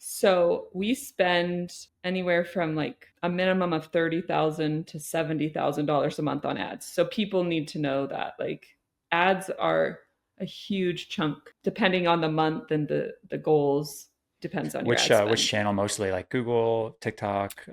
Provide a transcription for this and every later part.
So we spend anywhere from like a minimum of $30,000 to $70,000 a month on ads. So people need to know that like ads are a huge chunk depending on the month and the goals depends on your ad Which spend. channel mostly? Like Google, TikTok,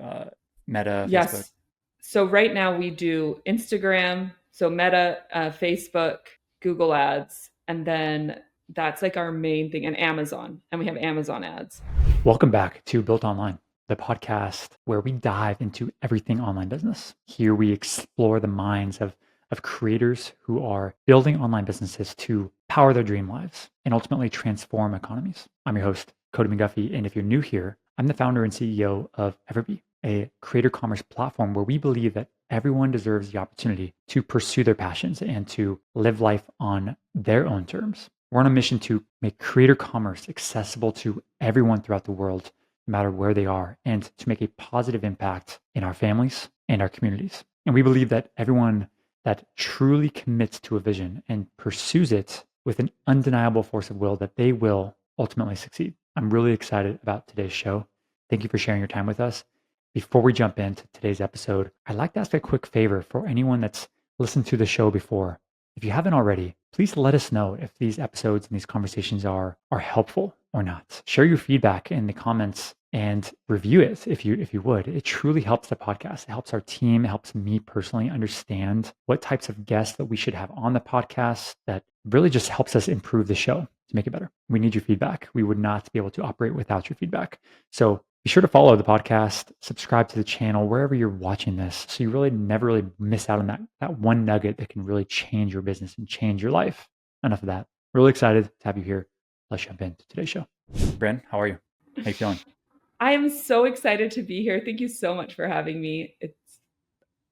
Meta, Facebook? Yes. So right now we do Instagram, so Meta, Facebook, Google Ads, and then that's like our main thing, and Amazon, and we have Amazon ads. Welcome back to Built Online, the podcast where we dive into everything online business. Here we explore the minds of creators who are building online businesses to power their dream lives and ultimately transform economies. I'm your host, Cody McGuffie, and if you're new here, I'm the founder and CEO of EverBee, a creator commerce platform where we believe that everyone deserves the opportunity to pursue their passions and to live life on their own terms. We're on a mission to make creator commerce accessible to everyone throughout the world, no matter where they are, and to make a positive impact in our families and our communities. And we believe that everyone that truly commits to a vision and pursues it with an undeniable force of will, that they will ultimately succeed. I'm really excited about today's show. Thank you for sharing your time with us. Before we jump into today's episode, I'd like to ask a quick favor for anyone that's listened to the show before. If you haven't already, please let us know if these episodes and these conversations are helpful or not. Share your feedback in the comments and review it if you would. It truly helps the podcast. It helps our team, it helps me personally understand what types of guests that we should have on the podcast. That really just helps us improve the show to make it better. We need your feedback. We would not be able to operate without your feedback. So be sure to follow the podcast, subscribe to the channel wherever you're watching this, so you really never really miss out on that one nugget that can really change your business and change your life. Enough of that. Really excited to have you here. Let's jump into today's show. Bryn, how are you? How you feeling? I am so excited to be here. Thank you so much for having me. It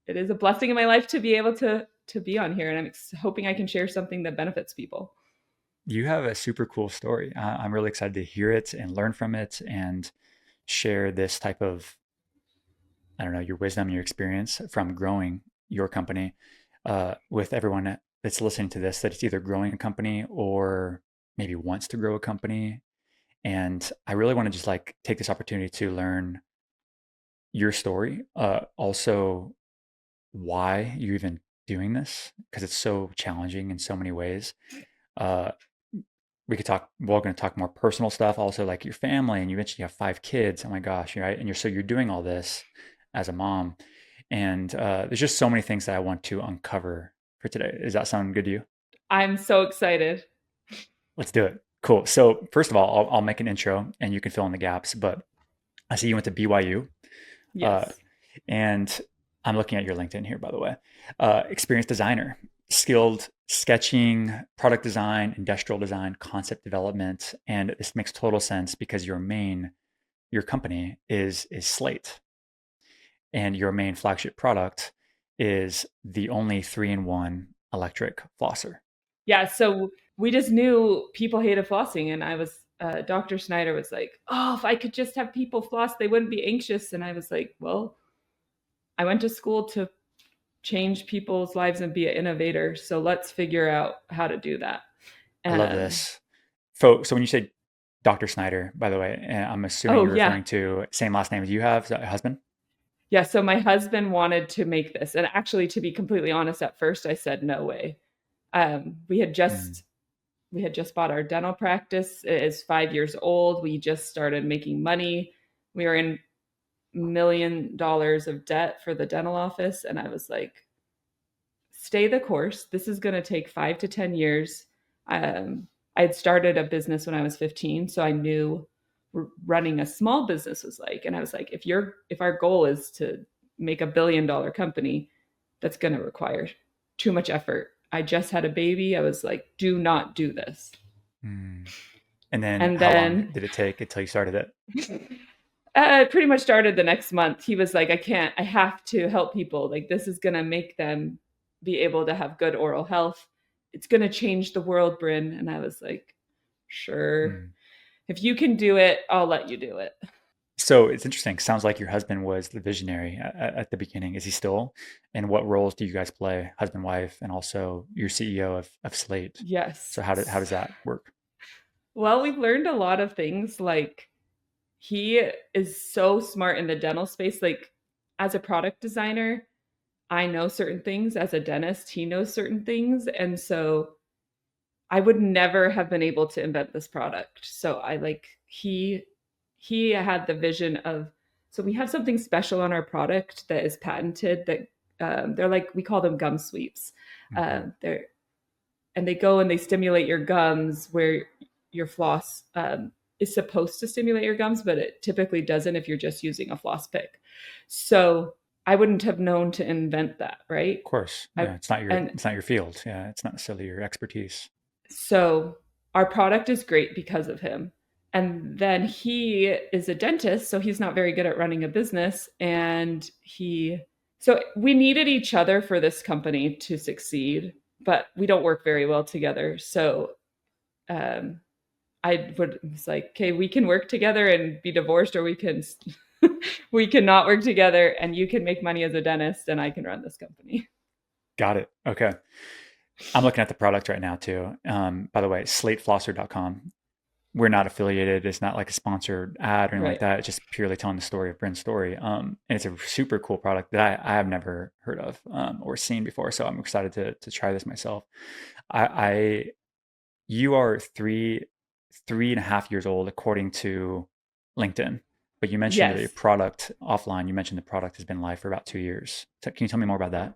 is a blessing in my life to be able to be on here, and I'm hoping I can share something that benefits people. You have a super cool story. I'm really excited to hear it and learn from it and share this type of, I don't know, your wisdom, your experience from growing your company with everyone that's listening to this, that it's either growing a company or maybe wants to grow a company. And I really want to just like take this opportunity to learn your story. Also, why you're even doing this, because it's so challenging in so many ways. Uh, we could talk, we're going to talk more personal stuff, also like your family, and you mentioned you have 5 kids. Oh my gosh, right? And you're doing all this as a mom. And there's just so many things that I want to uncover for today. Does that sound good to you? I'm so excited. Let's do it. Cool. So first of all, I'll make an intro and you can fill in the gaps. But I see you went to BYU, uh, Yes. and I'm looking at your LinkedIn here, by the way. Experienced designer, skilled sketching, product design, industrial design, concept development, and this makes total sense because your company is Slate, and your main flagship product is the only 3-in-1 electric flosser. Yeah, so we just knew people hated flossing, and Dr. Snyder was like, "Oh, if I could just have people floss, they wouldn't be anxious." And I was like, "Well, I went to school to change people's lives and be an innovator, so let's figure out how to do that." I love Um, this. So when you say Dr. Snyder, by the way, I'm assuming oh you're yeah, referring to same last name as you have, is that a husband? yeah. So my husband wanted to make this, and actually, to be completely honest, at first I said no way. Um, we had Mm. just we had just bought our dental practice. It is 5 years old. We just started making money. We were in $1 million of debt for the dental office, and I was like, stay the course. This is going to take 5 to 10 years. I had started a business when I was 15, so I knew running a small business was like. And I was like, if our goal is to make $1 billion company, that's going to require too much effort. I just had a baby. I was like, do not do this. Mm. And then And how long then did it take until you started it? pretty much started the next month. He was like, I can't, I have to help people. Like, this is going to make them be able to have good oral health. It's going to change the world, Bryn. And I was like, sure. Mm. If you can do it, I'll let you do it. So it's interesting. Sounds like your husband was the visionary at the beginning. Is he still? And what roles do you guys play, husband, wife, and also you're CEO of Slate? So Yes. how does that work? Well, we've learned a lot of things. Like, he is so smart in the dental space. Like, as a product designer, I know certain things. As a dentist, he knows certain things. And so I would never have been able to invent this product. So I like he had the vision of, so we have something special on our product that is patented that they're like, we call them gum sweeps. Okay. They're and they go and they stimulate your gums where your floss is supposed to stimulate your gums, but it typically doesn't if you're just using a floss pick. So I wouldn't have known to invent that, right? Of course. I Yeah. It's not your and it's not your field. Yeah. It's not necessarily your expertise. So our product is great because of him. And then he is a dentist, so he's not very good at running a business. So we needed each other for this company to succeed, but we don't work very well together. So um, it's like, okay, we can work together and be divorced, or we can, we cannot work together and you can make money as a dentist and I can run this company. Got it. Okay. I'm looking at the product right now too. By the way, slateflosser.com. We're not affiliated. It's not like a sponsored ad or anything like Right. that. It's just purely telling the story of Bryn's story. And it's a super cool product that I have never heard of or seen before. So I'm excited to try this myself. I you are 3.5 years old according to LinkedIn, but you mentioned the Yes. product offline. You mentioned the product has been live for about 2 years. So can you tell me more about that?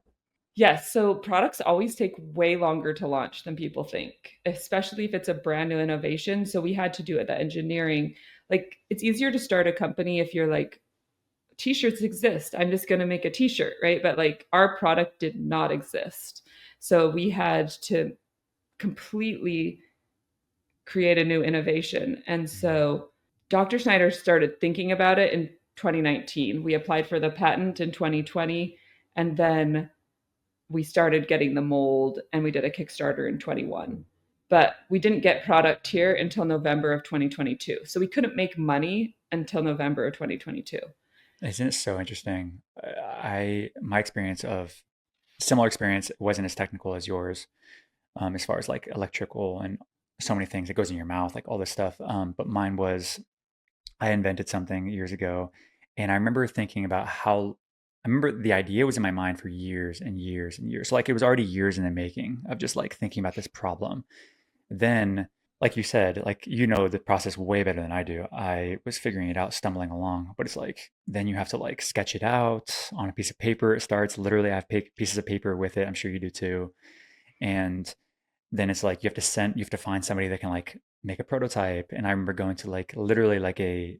Yes, so products always take way longer to launch than people think, especially if it's a brand new innovation. So we had to do it, the engineering. Like, it's easier to start a company if you're like, t-shirts exist. I'm just going to make a t-shirt, right? But like, our product did not exist. So we had to completely create a new innovation. And so Dr. Snyder started thinking about it in 2019. We applied for the patent in 2020, and then we started getting the mold and we did a Kickstarter in 21. But we didn't get product here until November of 2022. So we couldn't make money until November of 2022. Isn't it so interesting? My experience of similar experience wasn't as technical as yours, as far as like electrical and so many things that goes in your mouth, like all this stuff. But mine was I invented something years ago, and I remember thinking about how I remember the idea was in my mind for years and years and years. So like it was already years in the making of just like thinking about this problem. Then, like you said, like you know the process way better than I do. I was figuring it out, stumbling along, but it's like then you have to like sketch it out on a piece of paper. It starts literally. I have pieces of paper with it. I'm sure you do too. And then it's like you have to find somebody that can like make a prototype. And I remember going to like literally like a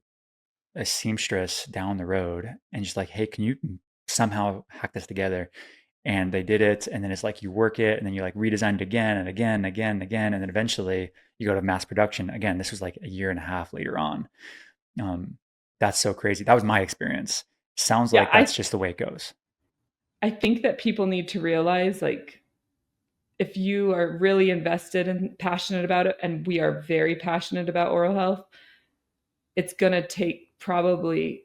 seamstress down the road and just like, hey, can you somehow hack this together? And they did it. And then it's like you work it and then you like redesign it again and again and again and again. And then eventually you go to mass production. Again, this was like a year and a half later on. Um, that's so crazy. That was my experience. Sounds Yeah, like that's just the way it goes. I think that people need to realize, like, if you are really invested and passionate about it, and we are very passionate about oral health, it's going to take probably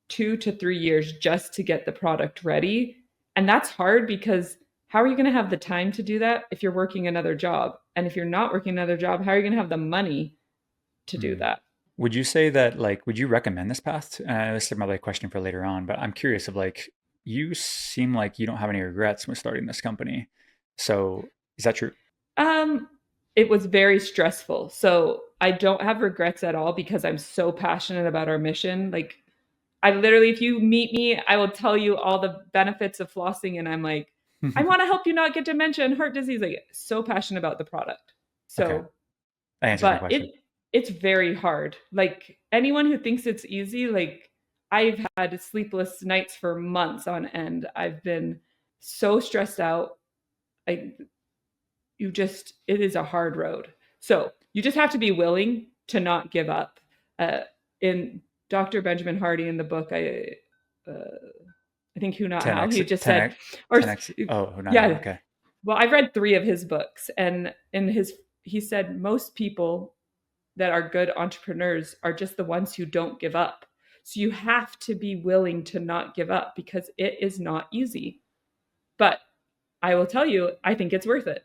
2 to 3 years just to get the product ready. And that's hard because how are you going to have the time to do that if you're working another job? And if you're not working another job, how are you going to have the money to do Hmm. that? Would you say that like would you recommend this path? This is probably a question for later on, but I'm curious of like you seem like you don't have any regrets with starting this company. So is that true? Um, it was very stressful. So I don't have regrets at all because I'm so passionate about our mission. Like, I literally, if you meet me, I will tell you all the benefits of flossing. And I'm like, I want to help you not get dementia and heart disease. Like, so passionate about the product. Okay, So, that answers my but question. it's very hard. Like, anyone who thinks it's easy, like, I've had sleepless nights for months on end. I've been so stressed out. Like, it is a hard road. So you just have to be willing to not give up. Uh, in Dr. Benjamin Hardy in the book, I think Who Not How, 10x, he just said, 10x, or 10x. Oh, not how. yeah, Okay. well, I've read 3 of his books, and he said most people that are good entrepreneurs are just the ones who don't give up. So you have to be willing to not give up because it is not easy. But I will tell you, I think it's worth it.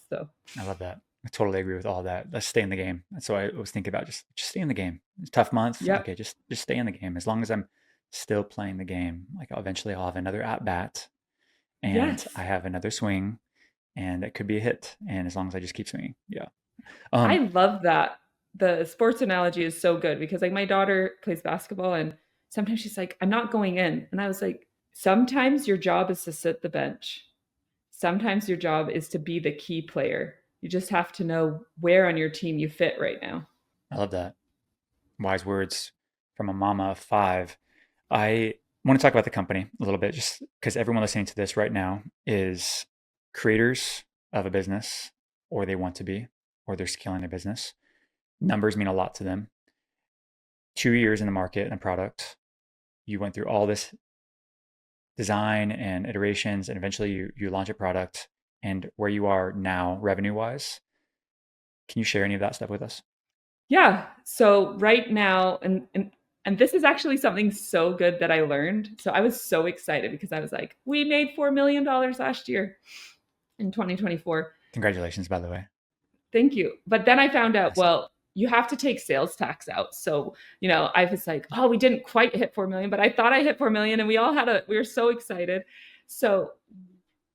So I love that. I totally agree with all that. Let's stay in the game. That's what I was thinking about. Just stay in the game. tough month. Yep. Okay, just stay in the game. As long as I'm still playing the game, like eventually I'll have another at bat and I Yes. have another swing and it could be a hit. And as long as I just keep swinging. Yeah. I Um, love that. The sports analogy is so good because like my daughter plays basketball and sometimes she's like, I'm not going in. And I was like, sometimes your job is to sit the bench. Sometimes your job is to be the key player. You just have to know where on your team you fit right now. I love that. Wise words from a mama of five. I want to talk about the company a little bit, just because everyone listening to this right now is creators of a business, or they want to be, or they're scaling their business. Numbers mean a lot to them. 2 years in the market and a product, you went through all this design and iterations, and eventually you launch a product. And where you are now, revenue wise, can you share any of that stuff with us? Yeah. So right now, and this is actually something so good that I learned. So I was so excited because I was like, we made $4 million last year in 2024. Congratulations, by the way. Thank you. But then I found out, Massive. well, you have to take sales tax out. So, I was like, oh, we didn't quite hit 4 million, but I thought I hit 4 million and we were so excited. So,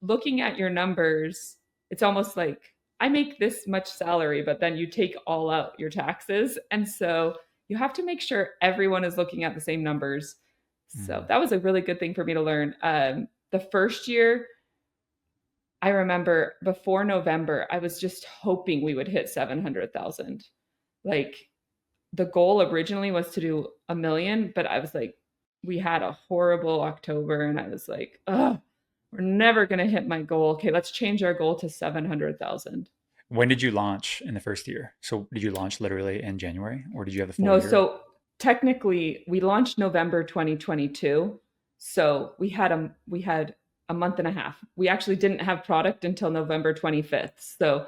looking at your numbers, it's almost like I make this much salary, but then you take all out your taxes. And so, you have to make sure everyone is looking at the same numbers. So, Mm, that was a really good thing for me to learn. The first year, I remember before November, I was just hoping we would hit 700,000. Like the goal originally was to do a million, but I was like, we had a horrible October and I was like, oh, we're never going to hit my goal. Okay, let's change our goal to 700,000. When did you launch in the first year? So did you launch literally in January or did you have the full No, year? so technically we launched November 2022. So we had a month and a half. We actually didn't have product until November 25th. So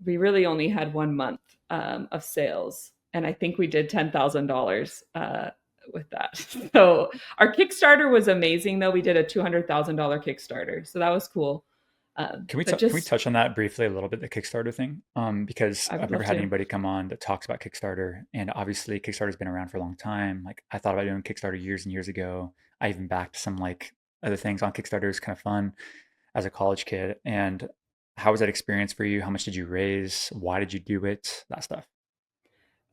we really only had 1 month of sales, and I think we did $10,000 with that. So our Kickstarter was amazing, though. We did a $200,000 Kickstarter, so that was cool. But Can we just, touch on that briefly a little bit, the Kickstarter thing? Because I I've would never love had to. anybody come on that talks about Kickstarter, and obviously Kickstarter's been around for a long time. Like I thought about doing Kickstarter years and years ago. I even backed some like other things on Kickstarter. It was kind of fun as a college kid. And how was that experience for you? How much did you raise? Why did you do it? That stuff.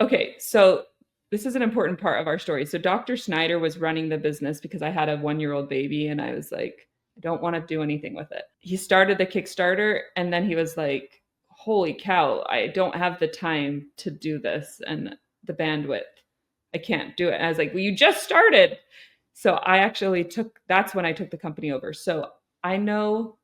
Okay, so this is an important part of our story. So Dr. Snyder was running the business because I had a 1-year-old baby, and I was like, I don't want to do anything with it. He started the Kickstarter, and then he was like, holy cow, I don't have the time to do this and the bandwidth. I can't do it. And I was like, well, you just started. So that's when I took the company over. So I know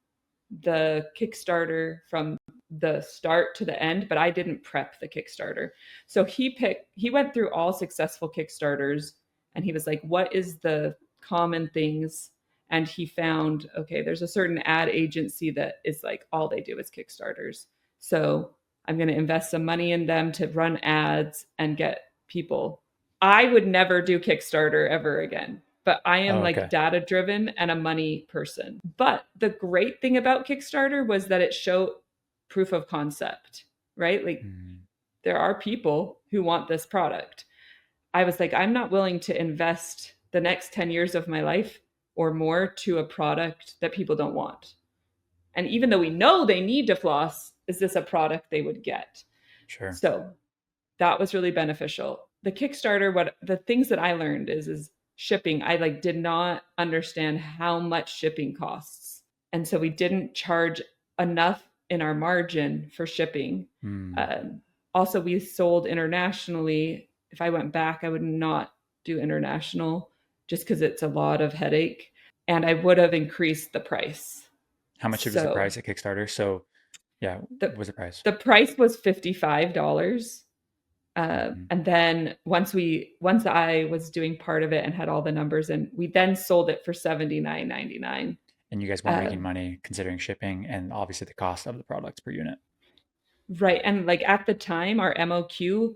the Kickstarter from the start to the end, but I didn't prep the Kickstarter. So he went through all successful Kickstarters and he was like, what is the common things? And he found, okay, there's a certain ad agency that is like all they do is Kickstarters. So I'm going to invest some money in them to run ads and get people. I would never do Kickstarter ever again, but I am Oh, like okay. data driven and a money person. But the great thing about Kickstarter was that it showed proof of concept, right? Like Mm, there are people who want this product. I was like, I'm not willing to invest the next 10 years of my life or more to a product that people don't want. And even though we know they need to floss, is this a product they would get? sure. So that was really beneficial. The Kickstarter, what the things that I learned is shipping. I like did not understand how much shipping costs. And so we didn't charge enough in our margin for shipping. Mm, Um, Also, we sold internationally. If I went back, I would not do international just because it's a lot of headache. And I would have increased the price. how much was the So price at Kickstarter? So yeah, the what was the price? the price was $55. Mm. And then once I was doing part of it and had all the numbers, and we then sold it for $79.99. And you guys weren't making Um, money considering shipping and obviously the cost of the products per unit. right, and like at the time, our MOQ,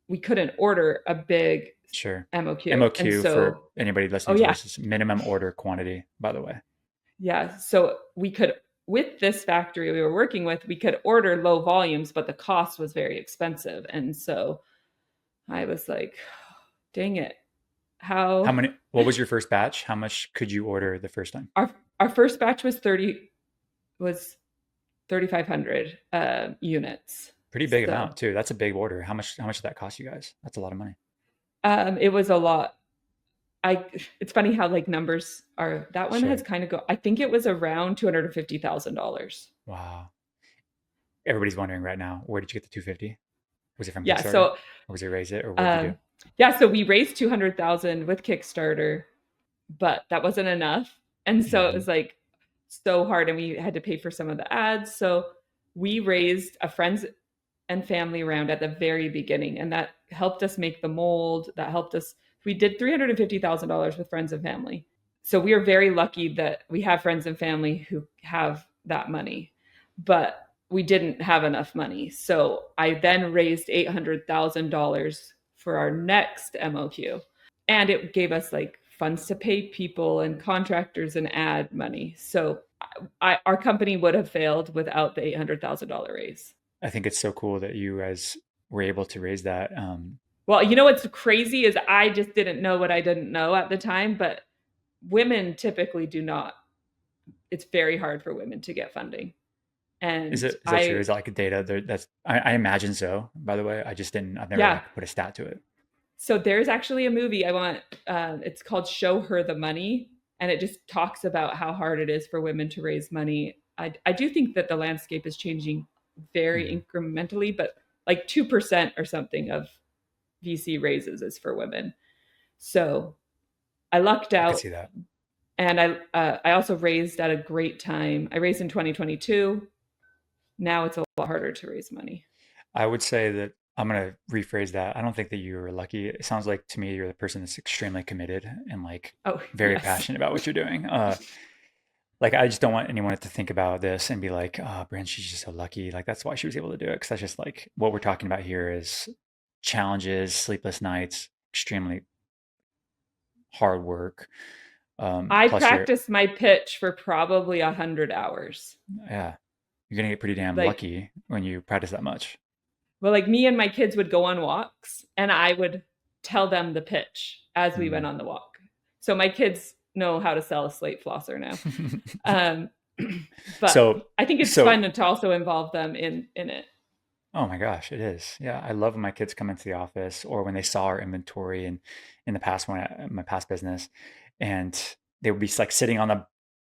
we couldn't order a big Sure. MOQ, and MOQ for so anybody oh listening to yeah, this is minimum order quantity, by the way. yeah. So we could with this factory we were working with, we could order low volumes, but the cost was very expensive, and so I was like, dang it. How How many, what was your first batch? How much could you order the first time? our first batch was 3,500 units. Pretty big So amount too. That's a big order. How much did that cost you guys? That's a lot of money. it was a lot. I it's funny how like numbers are that one has Sure. kind of go I think it was around $250,000. Wow. Everybody's wondering right now, where did you get the 250? Was it from Yeah, Kickstarter? so Or was it Raise It? Or what did you do? um yeah, so we raised 200,000 with Kickstarter, but that wasn't enough. And so it Hmm. was like so hard and we had to pay for some of the ads. So we raised a friends and family round at the very beginning and that helped us make the mold. That helped us we did $350,000 with friends and family. So we are very lucky that we have friends and family who have that money. But we didn't have enough money. So I then raised $800,000 for our next MOQ. And it gave us like funds to pay people and contractors and ad money. So our company would have failed without the $800,000 raise. I think it's so cool that you guys were able to raise that. Well, you know what's crazy is I just didn't know what I didn't know at the time, but women typically do not. It's very hard for women to get funding. And Is that true? Is that like a data there? I imagine so, by the way. I've never yeah. like put a stat to it. So there's actually a movie I want. It's called Show Her the Money. And it just talks about how hard it is for women to raise money. I do think that the landscape is changing very Hmm. incrementally, but like 2% or something of VC raises is for women. So I lucked I could out see that. and I also raised at a great time. I raised in 2022. Now it's a lot harder to raise money. I would say that I'm going to rephrase that. I don't think that you were lucky. It sounds like to me you're the person that's extremely committed and like Oh, very yes. passionate about what you're doing. Like I just don't want anyone to think about this and be like, "Oh, Bryn, she's just so lucky." Like that's why she was able to do it. Because that's just like what we're talking about here is challenges, sleepless nights, extremely hard work. I Plus, practiced my pitch for probably 100 hours. yeah, you're gonna get pretty damn Like, lucky when you practice that much. well, like me and my kids would go on walks and I would tell them the pitch as we went Mm. on the walk. So my kids know how to sell a Slate flosser now. Um, but so, I think it's so fun to also involve them in it. Oh my gosh, it is. Yeah, I love when my kids come into the office or when they saw our inventory in the past my past business, and they would be like sitting on the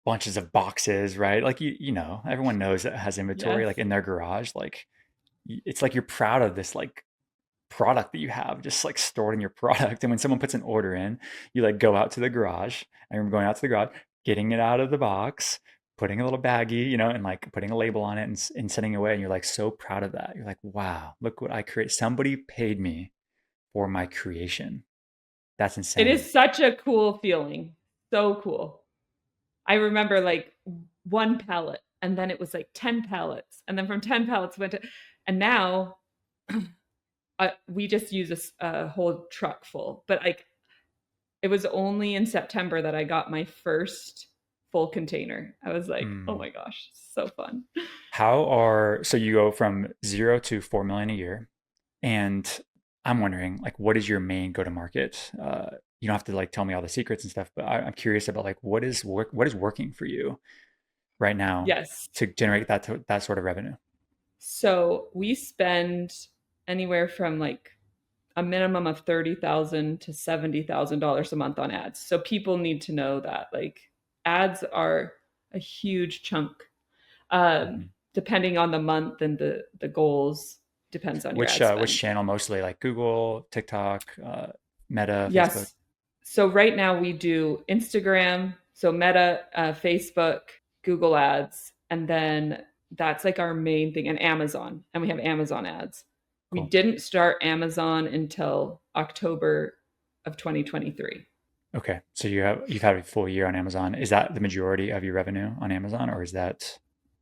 bunches of boxes, right? Like everyone knows that has inventory Yes. like in their garage. Like it's like you're proud of this like product that you have just like stored in your product. And when someone puts an order in, you like go out to the garage. I remember going out to the garage, getting it out of the box, putting a little baggie, and like putting a label on it and sending it away. And you're like so proud of that. You're like, wow, look what I create. Somebody paid me for my creation. That's It insane. is such a cool feeling. So cool. I remember like one pallet and then it was like 10 pallets. And then from 10 pallets went to, and now we just use a whole truck full. But like it was only in September that I got my first full container. I was like, oh Mm. my gosh, so fun. So you go from 0 to 4 million a year. And I'm wondering, like, what is your main go-to-market? You don't have to like tell me all the secrets and stuff, but I'm curious about like what is working for you right now Yes. to generate that sort of revenue. So we spend anywhere from like a minimum of $30,000 to $70,000 a month on ads. So people need to know that like ads are a huge chunk, Mhm. depending on the month and the goals. Depends on your ad Which spend. channel mostly? Like Google, TikTok, Meta, Facebook. Yes. So right now we do Instagram, so Meta, Facebook, Google Ads, and then that's like our main thing, and Amazon, and we have Amazon ads. We Cool. didn't start Amazon until October of 2023. Okay, so you've had a full year on Amazon. Is that the majority of your revenue on Amazon, or is that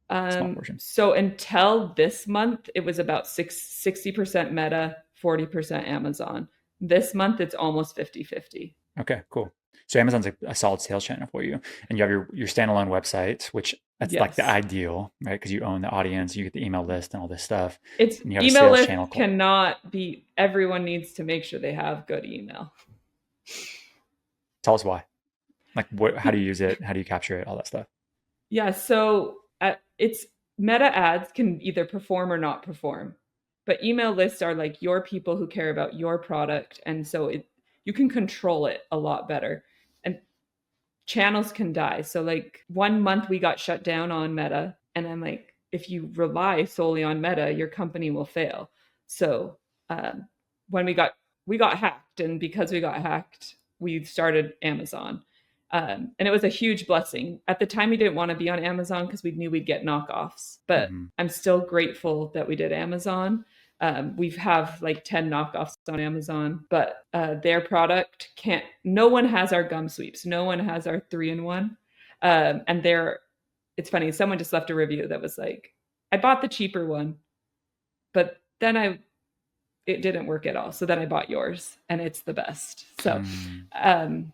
a small portion? So until this month, it was about 60% Meta, 40% Amazon. This month, it's almost 50-50. Okay, cool. So Amazon's a solid sales channel for you, and you have your standalone website, which That's like the Yes. ideal, right? Because you own the audience, you get the email list and all this stuff, It's and you have a email sales list channel called. cannot be, everyone needs to make sure they have good email. Tell us why. Like, what? How do you use it? How do you capture it? All that stuff. Yeah, so it's meta ads can either perform or not perform. But email lists are like your people who care about your product, and so you can control it a lot better. And channels can die. So like 1 month we got shut down on Meta, and I'm like, if you rely solely on Meta, your company will fail. So um, when we got hacked, and because we got hacked, we started Amazon. And it was a huge blessing. At the time, we didn't want to be on Amazon because we knew we'd get knockoffs. But Mm-hmm. I'm still grateful that we did Amazon. We have like 10 knockoffs on Amazon, but their product can't, no one has our gum sweeps. No one has our 3-in-1. And it's funny, someone just left a review that was like, I bought the cheaper one, but then it didn't work at all. So then I bought yours and it's the best. So Mm. um,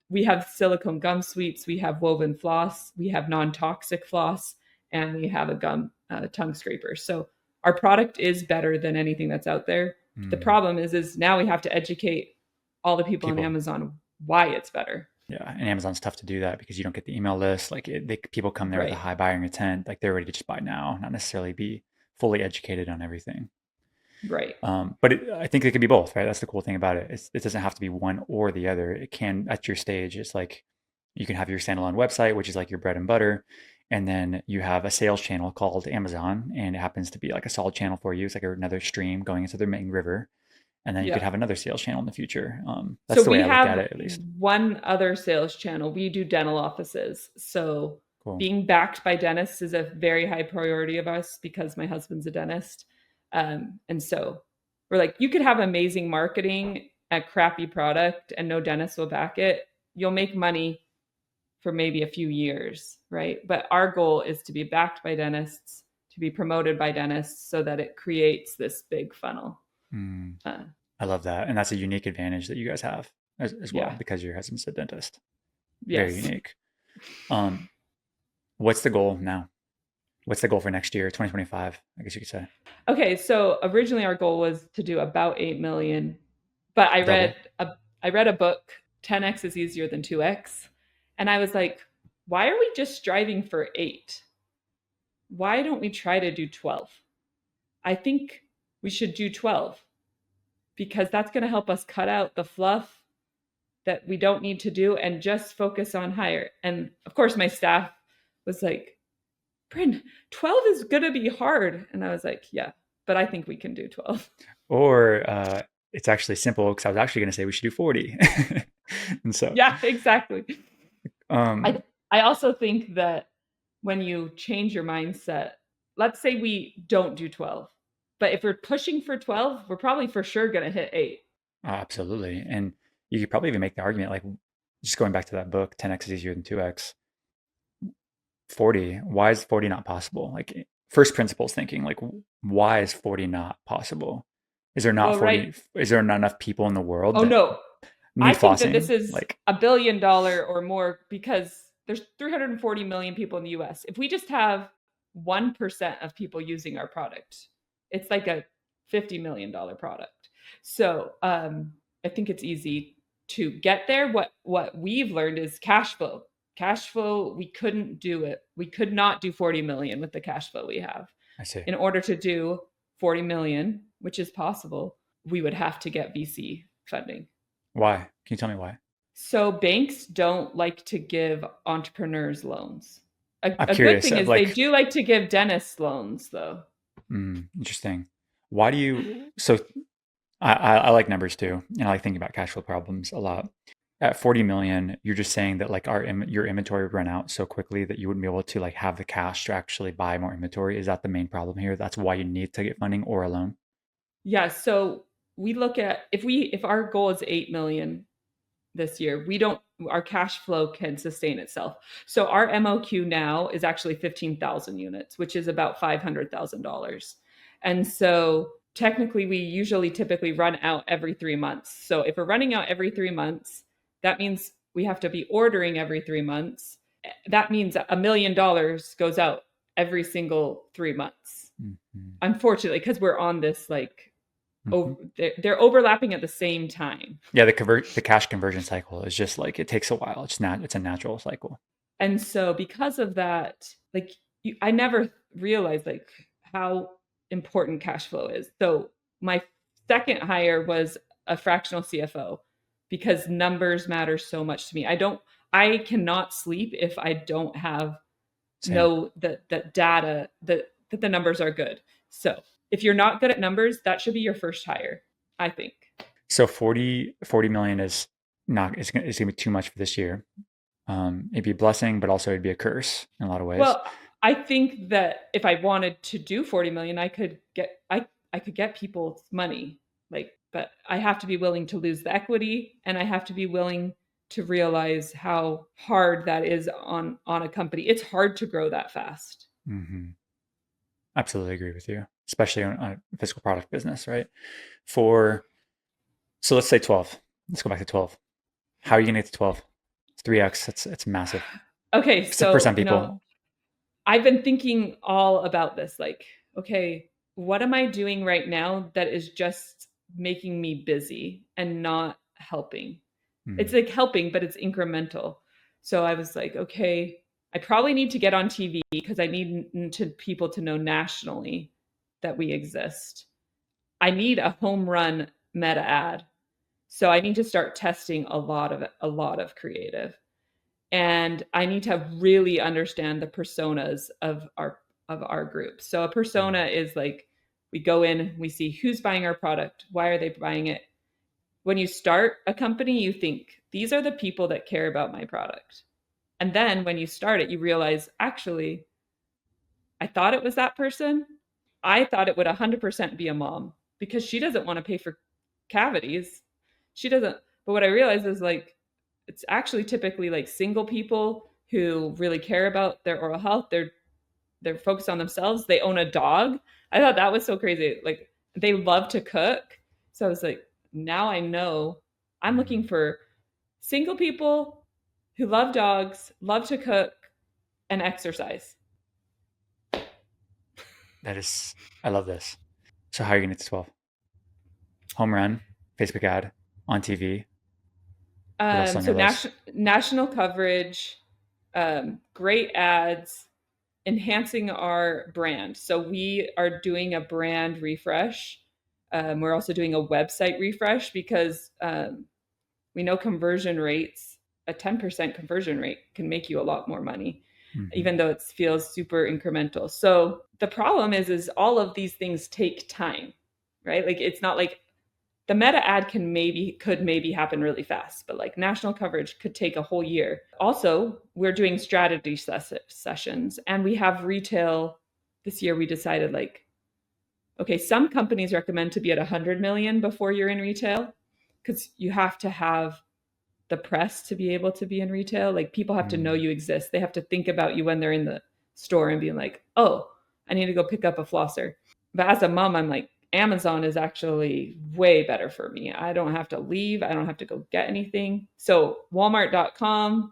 we have silicone gum sweeps, we have woven floss, we have non-toxic floss, and we have a gum tongue scraper. So our product is better than anything that's out there. The Mm. problem is now we have to educate all the people on People. Amazon why it's better. Yeah, and Amazon's tough to do that because you don't get the email list. Like, people come there with a Right. high buying intent, like they're ready to just buy now, not necessarily be fully educated on everything. Right. But I think it could be both, right? That's the cool thing about it. It doesn't have to be one or the other. It can, at your stage, it's like you can have your standalone website, which is like your bread and butter, and then you have a sales channel called Amazon, and it happens to be like a solid channel for you. It's like another stream going into their main river, and then you could Yeah. have another sales channel in the future. So That's the way we I look at have it, at least. one other sales channel. We do dental offices. So Cool. being backed by dentists is a very high priority of us because my husband's a dentist. And so we're like, you could have amazing marketing, a crappy product, and no dentist will back it. You'll make money for maybe a few years, right? But our goal is to be backed by dentists, to be promoted by dentists so that it creates this big funnel. Mm, Uh, I love that, and that's a unique advantage that you guys have as well yeah. because your husband's a dentist. Very Yes. unique. Um, what's the goal now? What's the goal for next year, 2025? I guess you could say Okay, so originally our goal was to do about 8 million, but double. I read a book, 10x is easier than 2x, and I was like, why are we just striving for 8? Why don't we try to do 12? I think we should do 12 because that's going to help us cut out the fluff that we don't need to do and just focus on higher. And of course my staff was like, Bryn, 12 is going to be hard. And I was like, yeah, but I think we can do 12. Or it's actually simple because I was actually going to say we should do 40. And so, Yeah, exactly. um, I also think that when you change your mindset, let's say we don't do 12, but if we're pushing for 12, we're probably for sure going to hit 8. absolutely. And you could probably even make the argument like just going back to that book, 10x is easier than 2x. 40, why is 40 not possible? Like first principles thinking, like why is 40 not possible? Well, right. Is there not enough people in the world Oh that no, I need think that this flossing? is Like, $1 billion or more because there's 340 million people in the US. If we just have 1% of people using our product, it's like a $50 million product. So I think it's easy to get there. What we've learned is cash flow. Cash flow, we couldn't do it. We could not do 40 million with the cash flow we have. I see. In order to do 40 million, which is possible, we would have to get VC funding. Why? Can you tell me why? So banks don't like to give entrepreneurs loans. I'm A good curious. thing is they do like to give dentists loans, though. Interesting. Why do you? So I like numbers too, and I like thinking about cash flow problems a lot. At 40 million, you're just saying that like your inventory would run out so quickly that you wouldn't be able to like have the cash to actually buy more inventory. Is that the main problem here? That's why you need to get funding or a loan? Yeah. So we look at if our goal is 8 million this year, we don't our cash flow can sustain itself. So our MOQ now is actually 15,000 units, which is about $500,000. And so technically we usually typically run out every 3 months. So if we're running out every 3 months, that means we have to be ordering every 3 months. that means $1 million goes out every single 3 months. Mm-hmm. Unfortunately, because we're on this like, Mm-hmm. they're overlapping at the same time. Yeah, the cash conversion cycle is just like it takes a while. It's a natural cycle. And so because of that, like I never realized like how important cash flow is. So my second hire was a fractional CFO because numbers matter so much to me. I cannot sleep if I don't have Same. know that data that the numbers are good. So if you're not good at numbers, that should be your first hire, I think. So 40 million is not it's gonna be too much for this year. It'd be a blessing, but also it'd be a curse in a lot of ways. Well, I think that if I wanted to do 40 million, I could get people's money. Like, but I have to be willing to lose the equity and I have to be willing to realize how hard that is on a company. It's hard to grow that fast. Mm-hmm. Absolutely agree with you, especially on a physical product business, right? So let's say 12. Let's go back to 12. How are you gonna get to 12? It's 3x. It's massive. Okay, For so, some people. I've been thinking all about this. Like, okay, what am I doing right now that is just making me busy and not helping? It's Mm, like helping, but it's incremental. So I was like, okay, I probably need to get on TV because I need to people to know nationally that we exist. I need a home run meta ad. So I need to start testing a lot of creative. And I need to really understand the personas of our group. So a mm, persona is like we go in, we see who's buying our product, why are they buying it? When you start a company, you think these are the people that care about my product. And then when you start it, you realize actually I thought it was that person. I thought it would 100% be a mom because she doesn't want to pay for cavities. She doesn't. But what I realized is like, it's actually typically like single people who really care about their oral health. They're focused on themselves. They own a dog. I thought that was so crazy. Like they love to cook. So I was like, now I know I'm looking mm. for single people who love dogs, love to cook, and exercise. I love this. So how are you gonna get to 12? Home run, Facebook ad, on TV. What else is on So your list? national coverage, great ads, enhancing our brand. So we are doing a brand refresh. We're also doing a website refresh because we know conversion rates, a 10% conversion rate can make you a lot more money, Mm-hmm. even though it feels super incremental. So the problem is all of these things take time, right? Like it's not like the meta ad could maybe happen really fast, but like national coverage could take a whole year. Also, we're doing strategy sessions and we have retail. This year we decided like, okay, some companies recommend to be at 100 million before you're in retail because you have to have the press to be able to be in retail. Like people have to know Mm, you exist. They have to think about you when they're in the store and being like, oh, I need to go pick up a flosser. But as a mom, I'm like, Amazon is actually way better for me. I don't have to leave. I don't have to go get anything. So Walmart.com,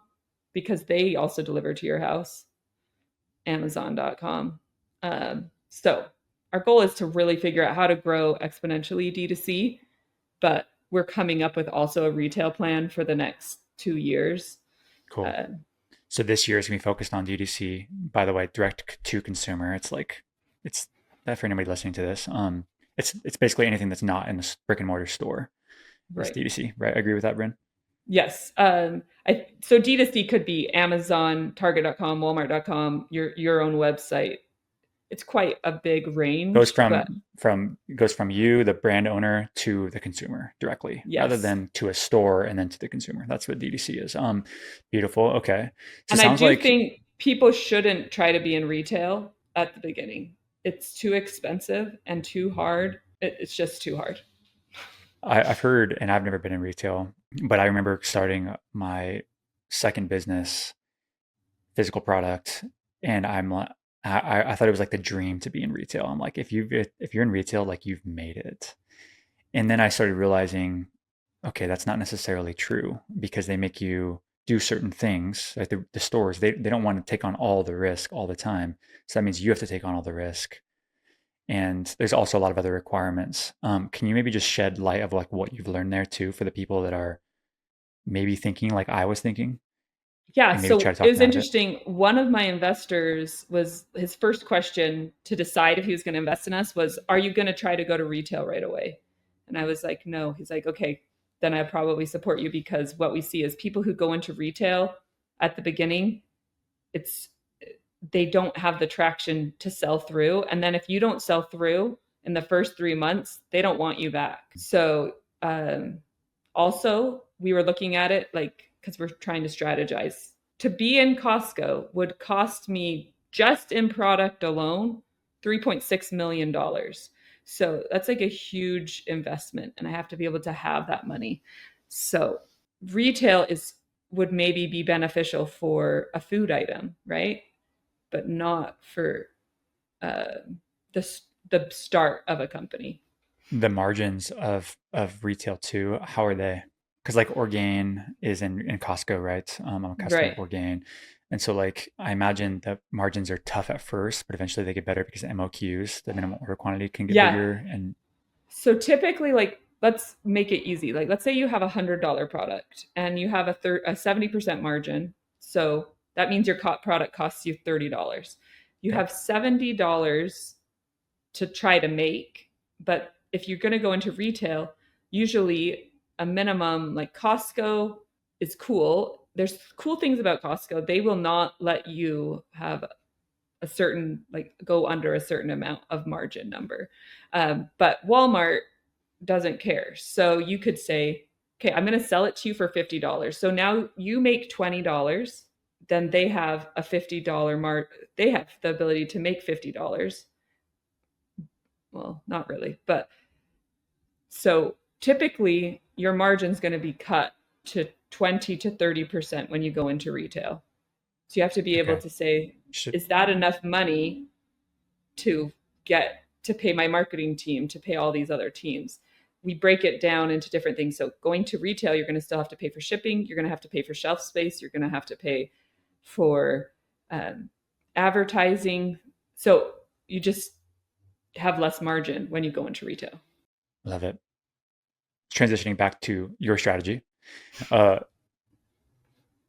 because they also deliver to your house, Amazon.com. So our goal is to really figure out how to grow exponentially D2C, but we're coming up with also a retail plan for the next 2 years. cool. Uh, So this year is gonna be focused on DTC. By the way, direct to consumer. It's that for anybody listening to this. It's basically anything that's not in the brick and mortar store is right. DTC, right? I agree with that, Bryn. Yes. So D2C could be Amazon, Target.com, Walmart.com, your own website. It's quite a big Goes range, but from you, the brand owner, to the consumer directly, rather yes. than to a store and then to the consumer. That's what DTC is. Beautiful. Okay. So it And I sounds do like think people shouldn't try to be in retail at the beginning. It's too expensive and too hard. It's just too hard. I've heard, and I've never been in retail, but I remember starting my second business, physical product, and I thought it was like the dream to be in retail. I'm like, if you're in retail, like you've made it. And then I started realizing, okay, that's not necessarily true because they make you do certain things, like the stores, they don't want to take on all the risk all the time. So that means you have to take on all the risk. And there's also a lot of other requirements. Can you maybe just shed light of like what you've learned there too for the people that are maybe thinking like I was thinking Yeah, and maybe try so to it talk was them out of it? interesting. One of my investors was his first question to decide if he was going to invest in us was, "Are you going to try to go to retail right away?" And I was like, "No." He's like, "Okay, then I probably support you because what we see is people who go into retail at the beginning, it's they don't have the traction to sell through. And then if you don't sell through in the first 3 months, they don't want you back." So also, we were looking at it like because we're trying to strategize. To be in Costco would cost me just in product alone $3.6 million. So that's like a huge investment, and I have to be able to have that money. So retail is would maybe be beneficial for a food item, right? But not for uh, the the start of a company. The margins of retail too, how are they? Because like Orgain is in Costco, right? I'm a customer Right. of Orgain. And so like I imagine the margins are tough at first, but eventually they get better because MOQs, the minimum order quantity, can get Yeah. bigger. And So typically, like, let's make it easy. Like, let's say you have $100 product and you have a 70% margin. So that means your product costs you $30. You okay, have $70 to try to make. But if you're going to go into retail, usually a minimum, like Costco is cool. There's cool things about Costco. They will not let you have a certain, like, go under a certain amount of margin number. But Walmart doesn't care. So you could say, okay, I'm going to sell it to you for $50. So now you make $20. Then they have a $50 they have the ability to make $50. Well, not really, but so typically your margin's going to be cut to 20 to 30% when you go into retail. So you have to be able okay. to say, Should is that enough money to get to pay my marketing team, to pay all these other teams? We break it down into different things. So going to retail, you're going to still have to pay for shipping. You're going to have to pay for shelf space. You're going to have to pay for um, advertising. So you just have less margin when you go into retail. love it. Transitioning back to your strategy. Uh,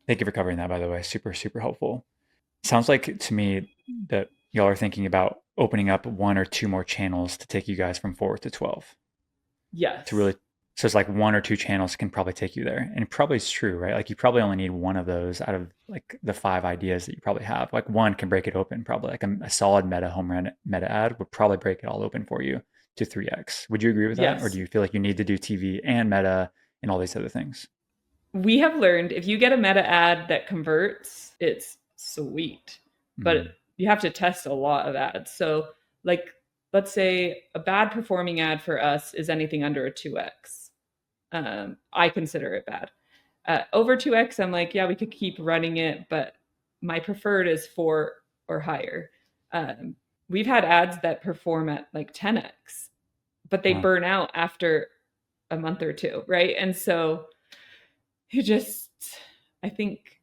Thank you for covering that, by the way. Super, super helpful. Sounds like to me that y'all are thinking about opening up one or two more channels to take you guys from 4 to 12 to Yes. really, so it's like one or two channels can probably take you there. And it probably is true, right? Like you probably only need one of those out of like the 5 ideas that you probably have. Like one can break it open, probably like a solid meta home run meta ad would probably break it all open for you to 3x. Would you agree with that? Or do Yes. you feel like you need to do TV and meta and all these other things? We have learned if you get a meta ad that converts, it's sweet. Mm, But you have to test a lot of ads. So, like, let's say a bad performing ad for us is anything under a 2x. I consider it bad. Over 2x, I'm like, yeah, we could keep running it, but my preferred is 4 or higher. Um, we've had ads that perform at like 10x, but they wow. burn out after a month or two, right? And so you just, I think,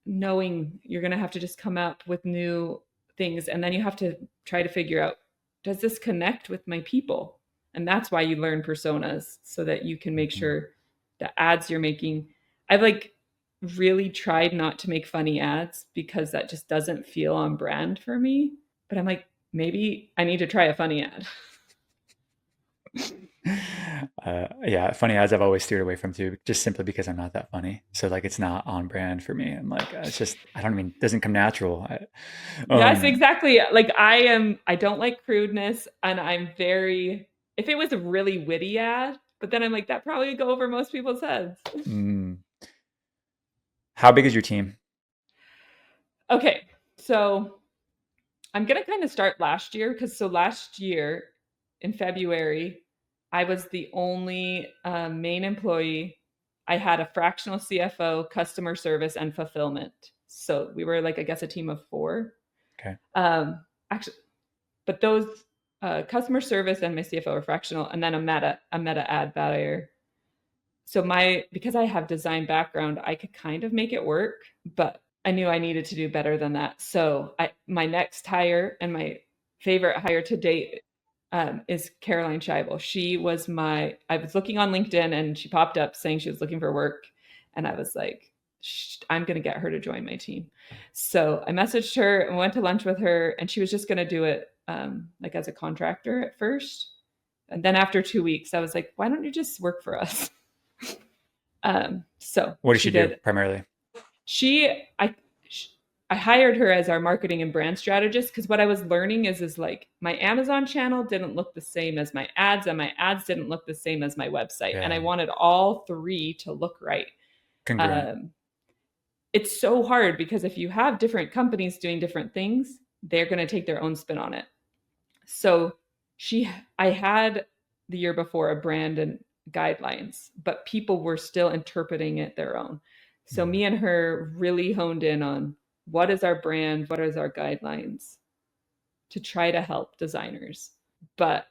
knowing you're going to have to just come up with new things, and then you have to try to figure out, does this connect with my people? And that's why you learn personas, so that you can make Mhm. sure the ads you're making. I've like really tried not to make funny ads because that just doesn't feel on brand for me, but I'm like, maybe I need to try a funny ad. Yeah, funny ads I've always steered away from too, just simply because I'm not that funny. So like it's not on brand for me. And like it's just I don't even it doesn't come natural. Yes, Um exactly. Like I don't like crudeness, and I'm very, if it was a really witty ad, but then I'm like, that probably would go over most people's heads. mm, how big is your team? Okay. So I'm gonna kind of start last year, because so last year in February, I was the only main employee. I had a fractional CFO, customer service, and fulfillment. So we were like, I guess, a team of four. Okay. Actually, but those customer service and my CFO are fractional, and then a meta ad buyer. So because I have design background, I could kind of make it work, but I knew I needed to do better than that. So my next hire and my favorite hire to date is Caroline Scheibel. I was looking on LinkedIn and she popped up saying she was looking for work. And I was like, I'm going to get her to join my team. So I messaged her and went to lunch with her, and she was just going to do it like as a contractor at first. And then after 2 weeks, I was like, why don't you just work for us? So What does she she do did. primarily? She, I hired her as our marketing and brand strategist because what I was learning is like my Amazon channel didn't look the same as my ads, and my ads didn't look the same as my website, and I Yeah. wanted all three to look right. Congruent. Um, it's so hard because if you have different companies doing different things, they're going to take their own spin on it. So I had the year before a brand and guidelines, but people were still interpreting it their own. So me and her really honed in on what is our brand, what is our guidelines to try to help designers. But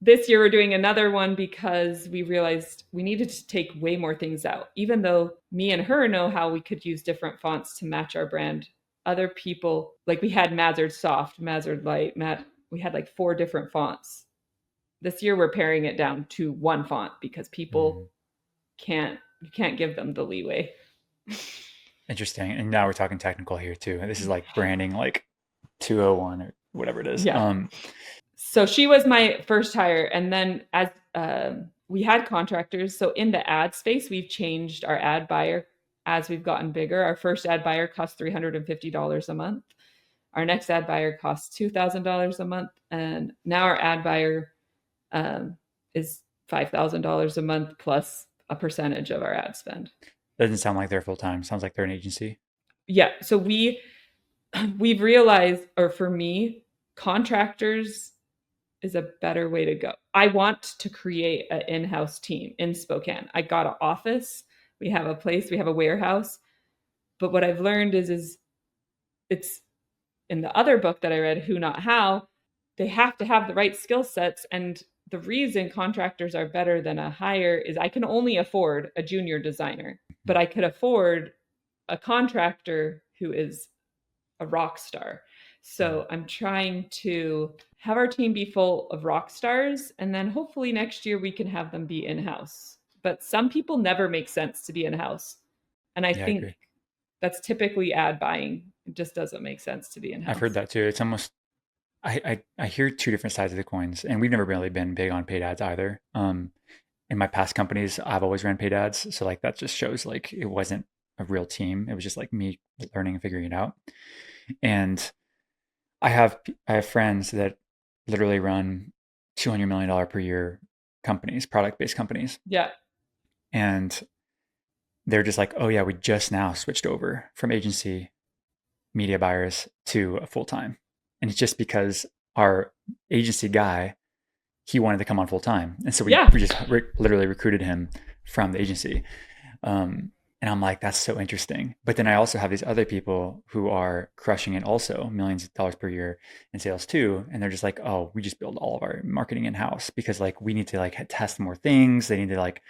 this year we're doing another one because we realized we needed to take way more things out. Even though me and her know how we could use different fonts to match our brand, other people, like we had Mazard Soft, Mazard Light, we had like 4 different fonts. This year we're paring it down to one font because people you can't give them the leeway. Interesting. And now we're talking technical here too. This is like branding like 201 or whatever it is. Yeah. So she was my first hire, and then as we had contractors, so in the ad space, we've changed our ad buyer as we've gotten bigger. Our first ad buyer cost $350 a month. Our next ad buyer costs $2,000 a month, and now our ad buyer is $5,000 a month plus a percentage of our ad spend. Doesn't sound like they're full time. Sounds like they're an agency. Yeah, so we've realized, or for me, contractors is a better way to go. I want to create an in-house team in Spokane. I got an office, we have a place, we have a warehouse. But what I've learned is it's in the other book that I read, Who Not How, they have to have the right skill sets. And the reason contractors are better than a hire is I can only afford a junior designer, but I could afford a contractor who is a rock star. So I'm trying to have our team be full of rock stars, and then hopefully next year we can have them be in-house. But some people never make sense to be in-house. And I Yeah, I think agree. that's typically ad buying. It just doesn't make sense to be I've heard in-house. that too. It's almost I hear two different sides of the coins, and we've never really been big on paid ads either. In my past companies, I've always ran paid ads, so like that just shows like it wasn't a real team. It was just like me learning and figuring it out. And I have friends that literally run $200 million per year companies, product based companies, Yeah. and they're just like, oh yeah, we just now switched over from agency media buyers to a full time, and it's just because our agency guy he wanted to come on full time, and so Yeah. we just literally recruited him from the agency. And I'm like, that's so interesting. But then I also have these other people who are crushing it also, millions of dollars per year in sales too. And they're just like, oh, we just build all of our marketing in house because like we need to like test more things. They need to like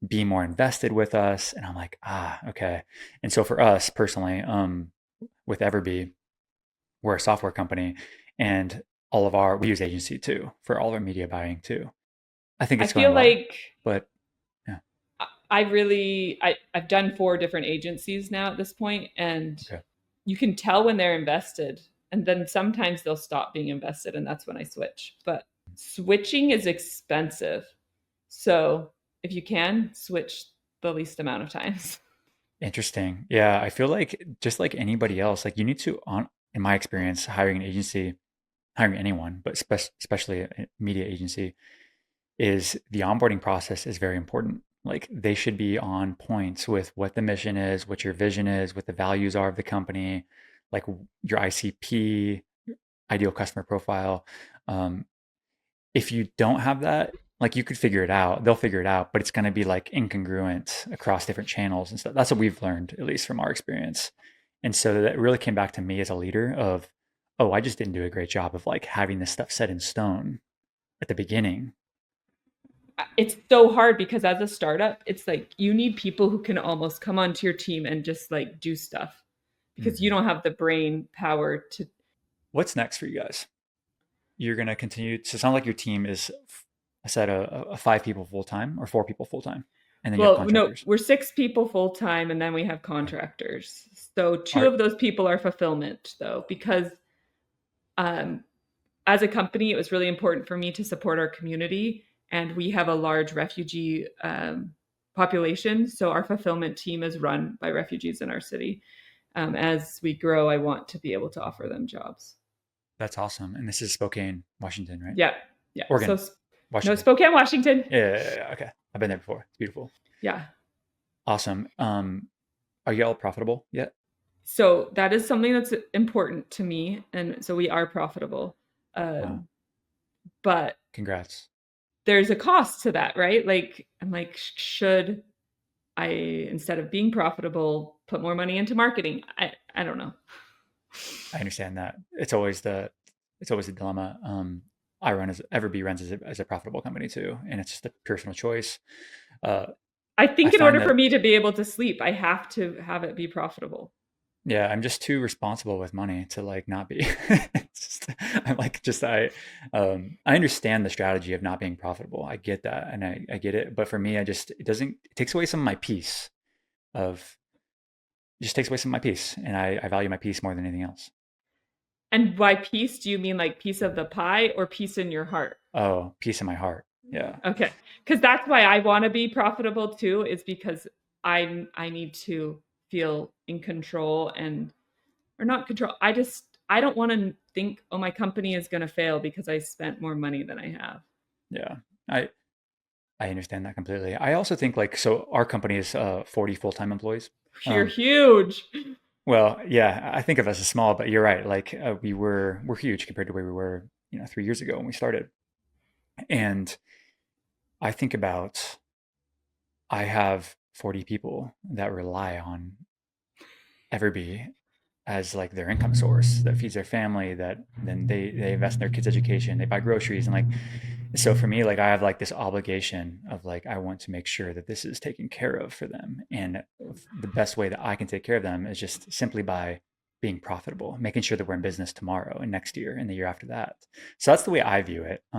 be more invested with us. And I'm like, ah, okay. And so for us personally, with EverBee, we're a software company and we use agency too for all of our media buying too. I think I it's going feel well, like but yeah. I've done 4 different agencies now at this point, and Okay. you can tell when they're invested, and then sometimes they'll stop being invested, and that's when I switch. But switching is expensive. So if you can, switch the least amount of times. Interesting. Yeah, I feel like just like anybody else, like you need to, in my experience, hiring an agency, hiring anyone, but especially a media agency, is the onboarding process is very important. Like they should be on point with what the mission is, what your vision is, what the values are of the company, like your ICP, ideal customer profile. Um, if you don't have that, like you could figure it out, they'll figure it out, but it's going to be like incongruent across different channels and stuff. That's what we've learned, at least from our experience. And so that really came back to me as a leader of, oh, I just didn't do a great job of like having this stuff set in stone at the beginning. it's so hard because as a startup, it's like you need people who can almost come onto your team and just like do stuff because you Mhm. don't have the brain power to. What's next for you guys? You're going to continue to sound like your team is I said a 5 people full time or 4 people full time, and then you have Well, no, contractors. we're 6 people full time, and then we have Okay. contractors. So two Are of those people are fulfillment, though, because um, as a company, it was really important for me to support our community, and we have a large refugee population. So our fulfillment team is run by refugees in our city. As we grow, I want to be able to offer them jobs. That's awesome. And this is Spokane, Washington, right? Yeah, yeah. So Oregon, no, Washington. Spokane, Washington. Yeah, yeah, yeah, yeah. Okay. I've been there before. It's beautiful. Yeah. Awesome. Are you all profitable yet? So that is something that's important to me, and so we are profitable. Wow. Um, but Congrats. there's a cost to that, right? Like, I'm like, should I, instead of being profitable, put more money into marketing? I don't know. I understand that. It's always a dilemma. I run as EverBee runs as a profitable company too, and it's just a personal choice. Uh, I I think in find order for that me to be able to sleep, I have to have it be profitable. yeah, I'm just too responsible with money to like not be. I'm like just I understand the strategy of not being profitable. I get that and I get it. But for me, it takes away some of my peace of it just takes away some of my peace. And I value my peace more than anything else. And by peace, do you mean like piece of the pie or peace in your heart? Oh, peace in my heart. Yeah. Okay. Because that's why I want to be profitable too, is because I need to feel in control and or not control. I don't want to think, oh, my company is going to fail because I spent more money than I have. Yeah. I I understand that completely. I also think like so our company is 40 full-time employees. You're Um huge. well, yeah, I think of us as small, but you're right. Like we're huge compared to where we were, 3 years ago when we started. And I think about I have 40 people that rely on EverBee as like their income source that feeds their family, that then they invest in their kids' education, they buy groceries, and like so for me, like I have like this obligation of like I want to make sure that this is taken care of for them, and the best way that I can take care of them is just simply by being profitable, making sure that we're in business tomorrow and next year and the year after that. So that's the way I view it. I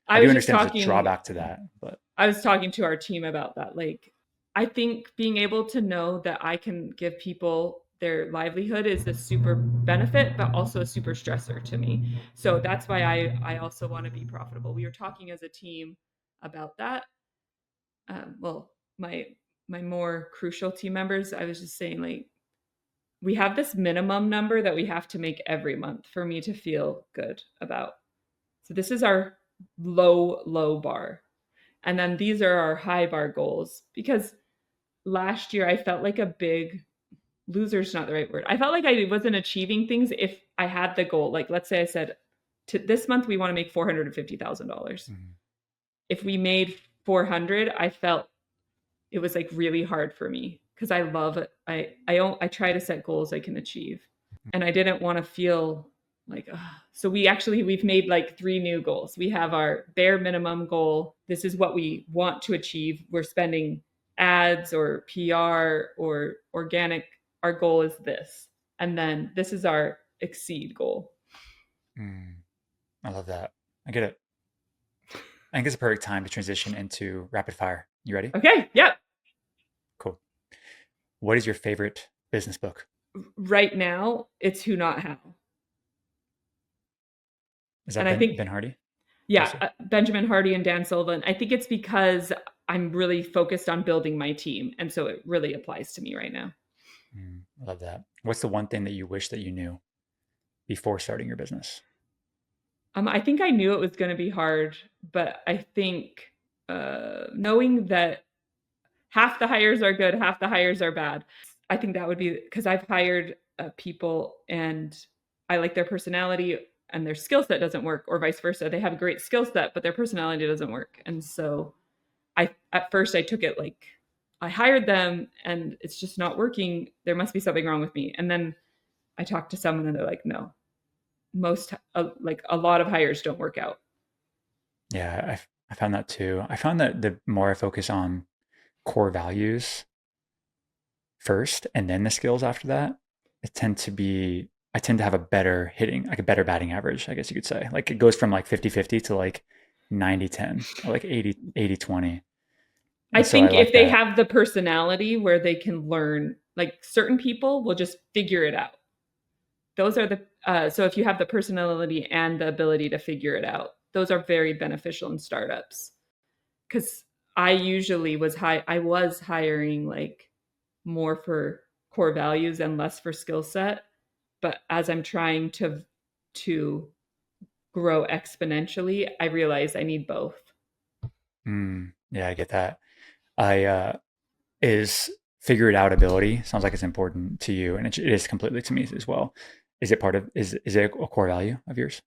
I do was just understand there's a talking drawback to that, but I was talking to our team about that. Like, I think being able to know that I can give people their livelihood is a super benefit, but also a super stressor to me. So that's why I also want to be profitable. We were talking as a team about that. Well, my my more crucial team members, I was just saying like we have this minimum number that we have to make every month for me to feel good about. So this is our low bar. And then these are our high bar goals because last year I felt like a big loser's not the right word. I felt like I wasn't achieving things if I had the goal. Like let's say I said to this month we want to make $450,000. mhm, If we made 400, I felt it was like really hard for me because I love it. I try to set goals I can achieve, and I didn't want to feel like ugh. So we've made like 3 new goals. We have our bare minimum goal. This is what we want to achieve. We're spending ads or PR or organic. Our goal is this, and then this is our exceed goal. mm, I love that. I get it. I think it's a perfect time to transition into rapid fire. You ready? Okay, yep. Cool. What is your favorite business book? Right now, it's who not how, Is and that I Ben think Hardy? yeah, Yes. Benjamin Hardy and Dan Sullivan. I think it's because I'm really focused on building my team. And so it really applies to me right now. I love that. What's the one thing that you wish that you knew before starting your business? I think I knew it was going to be hard, but I think knowing that half the hires are good, half the hires are bad. I think that would be because I've hired people and I like their personality and their skill set doesn't work, or vice versa. They have a great skill set, but their personality doesn't work. And so I at first I took it like I hired them and it's just not working. There must be something wrong with me. And then I talked to someone and they're like, no, most like a lot of hires don't work out. Yeah, I found that too. I found that the more I focus on core values first and then the skills after that, I tend to have a better hitting, like a better batting average, I guess you could say. Like it goes from like 50-50 to like 90-10 or like 80-20. I And so I think if like they that. have the personality where they can learn, like certain people will just figure it out. Those are the so if you have the personality and the ability to figure it out, those are very beneficial in startups. Because I was hiring like more for core values and less for skill set. But as I'm trying to grow exponentially, I realize I need both. Yeah, I get that. I is figure it out ability sounds like it's important to you, and it is completely to me as well. Is it part of is it a core value of yours?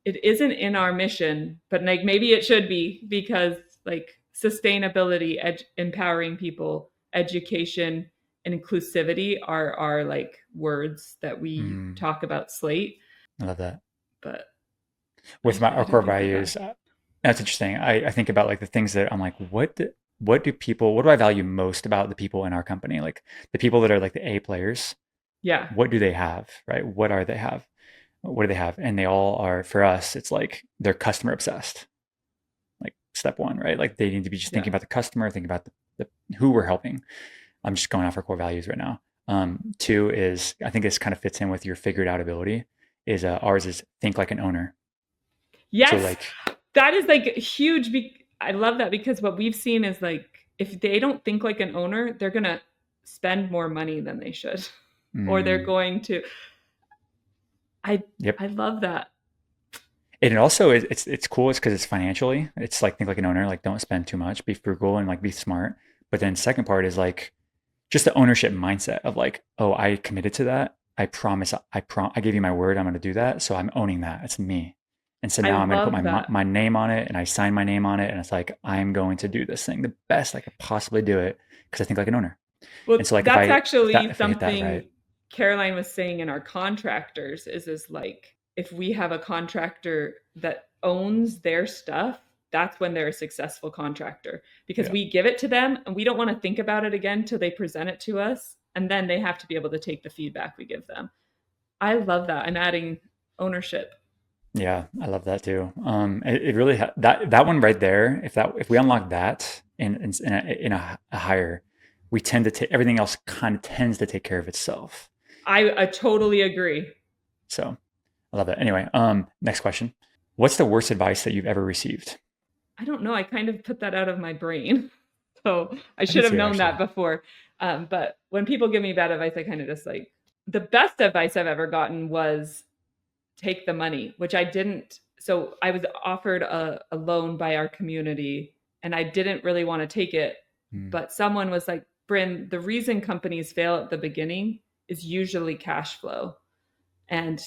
It isn't in our mission, but like maybe it should be because like sustainability, empowering people, education, and inclusivity are like words that we Mm, talk about Slate. I love that. But With I our don't core think we got. values, that's interesting. I think about like the things that I'm like, what do I value most about the people in our company? Like the people that are like the A players, Yeah, what do they have, right? What are they have? What do they have? And they all are, for us, it's like they're customer obsessed. Like step one, right? Like they need to be just yeah. thinking about the customer, thinking about who we're helping. I'm just going off our core values right now. Two is, I think this kind of fits in with your figured out ability. Is ours is think like an owner. So Yes, like, that is like huge. I love that because what we've seen is like if they don't think like an owner, they're gonna spend more money than they should, or they're mm, going to. I yep. I love that. And it also is, it's cool. It's because it's financially. It's like think like an owner. Like don't spend too much. Be frugal and like be smart. But then second part is like just the ownership mindset of like, oh, I committed to that. I promise. I gave you my word. I'm going to do that. So I'm owning that. It's me. And so I now I'm going to put love that. my name on it, and I sign my name on it, and it's like I'm going to do this thing the best I could possibly do it because I think like an owner. Well, And so like that's actually if I hit that something right, Caroline was saying in our contractors is like if we have a contractor that owns their stuff, that's when they're a successful contractor because yeah, we give it to them and we don't want to think about it again till they present it to us and then they have to be able to take the feedback we give them. I love that. I'm adding ownership. yeah, I love that too. It really that one right there. If we unlock that in a higher, we tend to take everything else kind of tends to take care of itself. I totally agree. So I love that. Anyway, next question. What's the worst advice that you've ever received? I don't know. I kind of put that out of my brain. So I I should did have too, known that actually. before. But when people give me bad advice, I kind of just like the best advice I've ever gotten was take the money, which I didn't. So I was offered a loan by our community and I didn't really want to take it. Mm, But someone was like, Bryn, the reason companies fail at the beginning is usually cash flow. And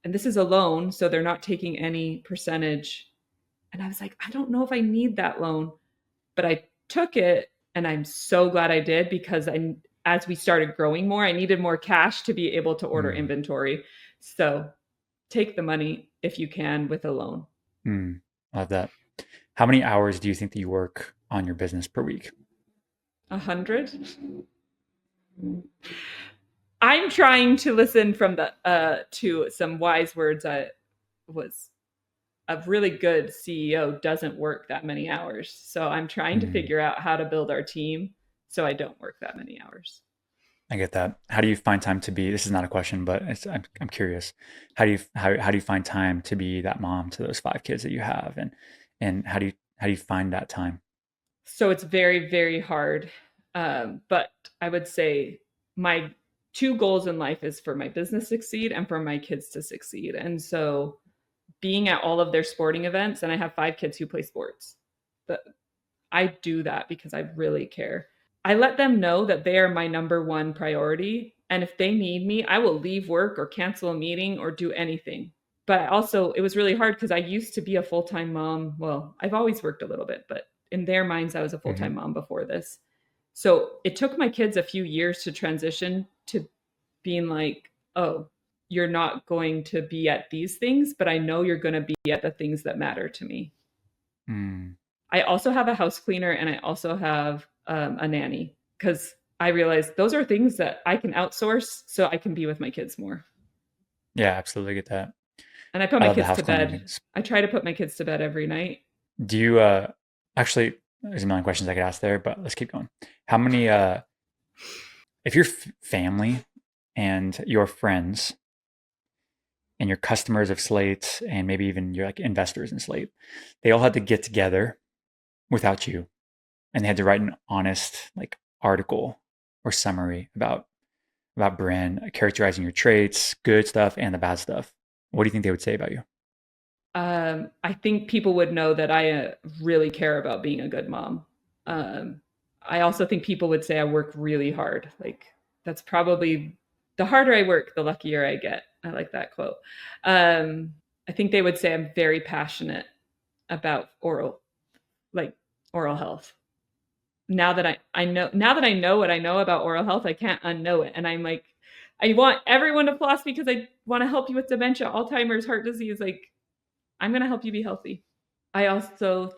and this is a loan, so they're not taking any percentage. And I was like, I don't know if I need that loan, but I took it and I'm so glad I did because as we started growing more, I needed more cash to be able to order mm, inventory. So take the money if you can with a loan. mm. Love that. How many hours do you think that you work on your business per week? 100. I'm trying to listen from the to some wise words. I was a really good CEO doesn't work that many hours. So I'm trying to Mm, figure out how to build our team so I don't work that many hours. I get that. How do you find time to be? This is not a question, but I'm curious. How do you find time to be that mom to those five kids that you have, and how do you find that time? So it's very, very hard. But I would say my two goals in life is for my business to succeed and for my kids to succeed. And so being at all of their sporting events, and I have 5 kids who play sports, but I do that because I really care. I let them know that they are my number one priority. And if they need me, I will leave work or cancel a meeting or do anything. But also, it was really hard because I used to be a full time mom. Well, I've always worked a little bit, but in their minds, I was a full Hmm. time mom before this. So it took my kids a few years to transition to being like, oh, you're not going to be at these things, but I know you're going to be at the things that matter to me. Mm. I also have a house cleaner and I also have a nanny because I realized those are things that I can outsource so I can be with my kids more. Yeah, absolutely get that. And I put I my love the kids house to cleaning bed. things. I try to put my kids to bed every night. Do you actually there's a million questions I could ask there, but let's keep going. How many if your family and your friends and your customers of Slate and maybe even your like investors in Slate, they all had to get together without you and they had to write an honest like article or summary about Bryn, characterizing your traits, good stuff and the bad stuff. What do you think they would say about you? I think people would know that I really care about being a good mom. Um, I also think people would say I work really hard. Like that's probably the harder I work, the luckier I get. I like that quote. Um, I think they would say I'm very passionate about like oral health. Now that I know what I know about oral health, I can't unknow it. And I'm like, I want everyone to floss because I want to help you with dementia, Alzheimer's, heart disease. Like I'm going to help you be healthy. I also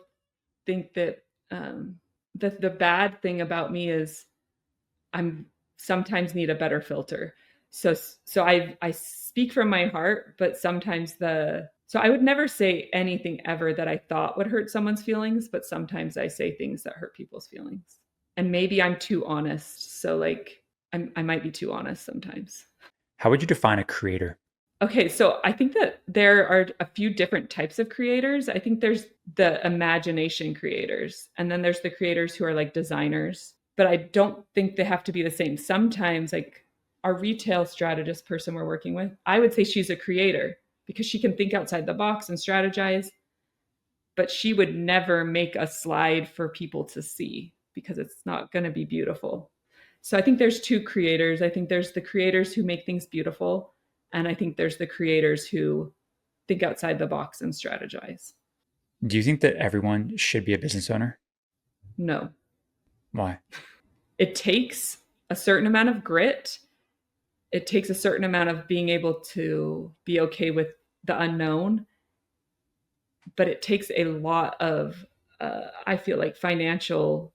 think that the bad thing about me is I'm sometimes need a better filter. So I speak from my heart, but sometimes so I would never say anything ever that I thought would hurt someone's feelings, but sometimes I say things that hurt people's feelings. And maybe I'm too honest. So like I might be too honest sometimes. How would you define a creator? Okay, so I think that there are a few different types of creators. I think there's the imagination creators, and then there's the creators who are like designers, but I don't think they have to be the same. Sometimes, like our retail strategist person we're working with, I would say she's a creator because she can think outside the box and strategize, but she would never make a slide for people to see because it's not going to be beautiful. So I think there's two creators. I think there's the creators who make things beautiful, and I think there's the creators who think outside the box and strategize. Do you think that everyone should be a business owner? No, Why? it takes a certain amount of grit. It takes a certain amount of being able to be okay with the unknown, but it takes a lot of, I feel like, financial.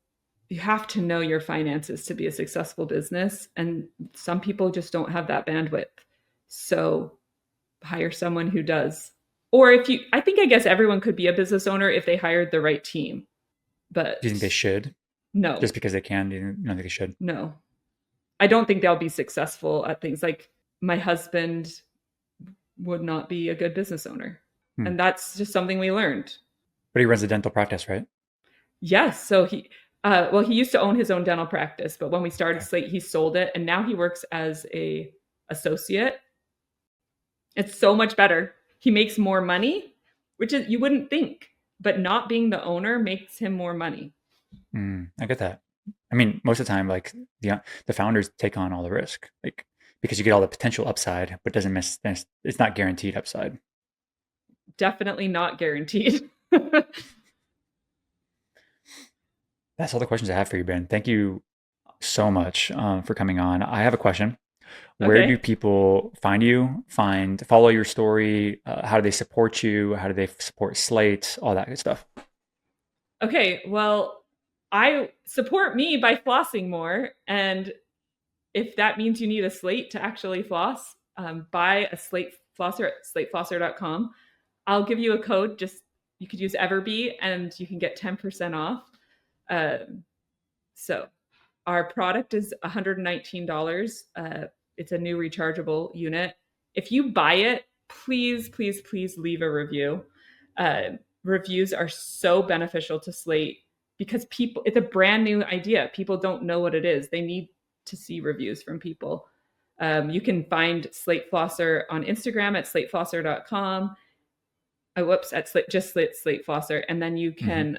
You have to know your finances to be a successful business. And some people just don't have that bandwidth. So hire someone who does. Or I think, I guess everyone could be a business owner if they hired the right team. Do you think But they should? no, Just because they can? Do you not think they should? no. I don't think they'll be successful at things like my husband would not be a good business owner. Hmm. And that's just something we learned. But he runs a dental practice, right? Yes. So well, he used to own his own dental practice, but when we started Okay. Slate, he sold it, and now he works as a associate. It's so much better. He makes more money, which is you wouldn't think, but not being the owner makes him more money. I get that. I mean, most of the time, like the founders take on all the risk, like because you get all the potential upside, but doesn't miss. It's not guaranteed upside. Definitely not guaranteed. That's all the questions I have for you, Ben. Thank you so much for coming on. I have a question. Where do Okay. people find you? Follow your story? How do they support you? How do they support Slate? All that good stuff. Okay. Well, I support me by flossing more. And if that means you need a slate to actually floss, buy a slate flosser at slateflosser.com. I'll give you a code. Just you could use EverBee and you can get 10% off. Um, so our product is $119. It's a new rechargeable unit. If you buy it, please, please, please leave a review. Uh, Reviews are so beneficial to Slate because it's a brand new idea. People don't know what it is. They need to see reviews from people. You can find Slate Flosser on Instagram at slateflosser.com. Whoops, at Slate Flosser. And then you hmm can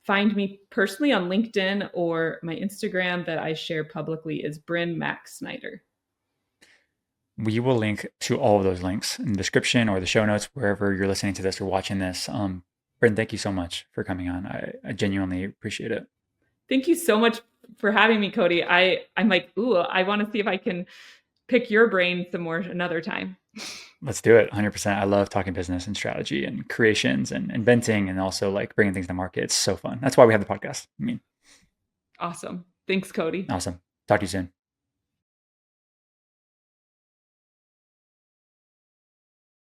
find me personally on LinkedIn, or my Instagram that I share publicly is Bryn Snyder. We will link to all of those links in the description or the show notes, wherever you're listening to this or watching this. Brendan, thank you so much for coming on. I genuinely appreciate it. Thank you so much for having me, Cody. I'm like, ooh, I want to see if I can pick your brain some more another time. Let's do it. 100%. I love talking business and strategy and creations and inventing and also like bringing things to market. It's so fun. That's why we have the podcast. I mean, Awesome. Thanks, Cody. awesome. Talk to you soon.